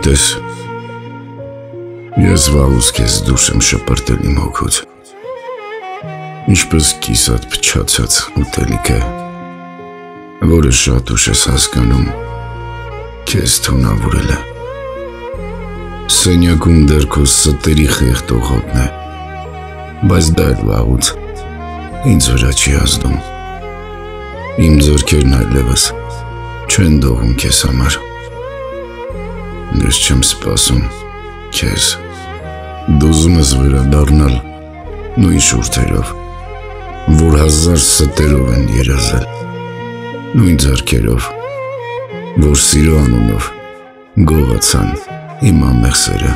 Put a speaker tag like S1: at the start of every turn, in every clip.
S1: Գիտես, ես վաղուց քեզ դուրս եմ շպրտել իմ հոգուց, ինչպես կիսատ փչացած ուտելիք է, որը շատ ուշ ես հասկանում, քեզ թունավորել է։ Սենյակում դեռ քո ստերի խեղդող հոտն է, բայց դա էլ վաղուց ինձ վրա չի ազդում։ Իմ ձեռքերն այլևս չեն դողում քեզ համար։ Ես չեմ սպասում քեզ, դու ուզում ես վերադառնալ նույն շուրթերով, որ հազար ստերով են երազել, նույն ձեռքերով, որ սիրո անունով գողացան իմ ամեղ սերը,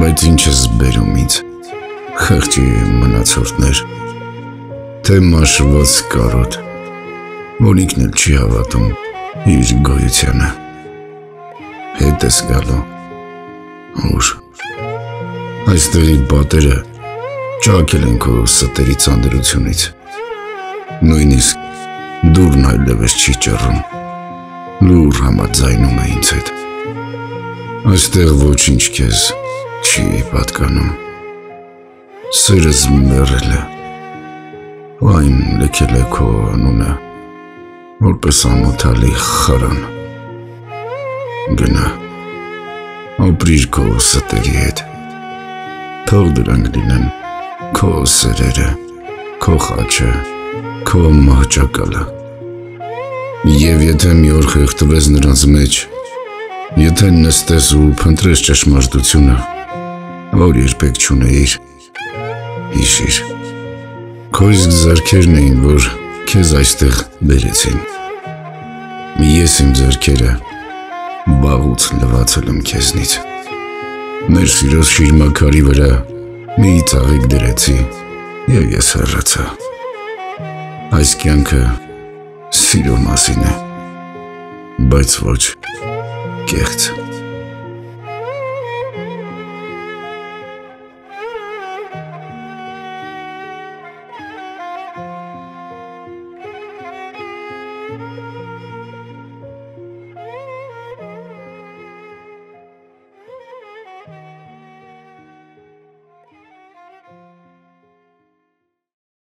S1: բայց ինչ ես բերում ինձ, խեղճի մնացորդներ, թե մաշված կարոտ, որ ինքն էլ չի հավատում իր գոյությանը։ Հետ ես գալու, ուր, այստեղի պատերը ճակել են քո ստերի ծանրությունից, նույնիսկ դուրն այլևս չի ճռռում, լուր համաձայնում է ինձ հետ, այստեղ ոչինչ քեզ չի պատկանում, սերս մեռել է, այն լքել է քո անունը, որպես ամոթալի խարան։ Գնա, ապրիր քո ստերի հետ, թող դրանք լինեն քո սերերը, քո խաչը, քո մահճակալը։ Եվ եթե մի օր խեղդվես նրանց մեջ, եթե նստես ու փնտրես ճշմարտությունը, որ երբեք չունեիր, հիշիր, քո իսկ ձեռքերն էին, որ քեզ այստեղ բերեցին։ Ես իմ ձեռքերը վաղուց լվացել եմ քեզնից, մեր սիրո շիրմաքարի վրա մի ծաղիկ դրեցի և ես հեռացա։ Այս կյանքը սիրո մասին է, բայց ոչ կեղծ։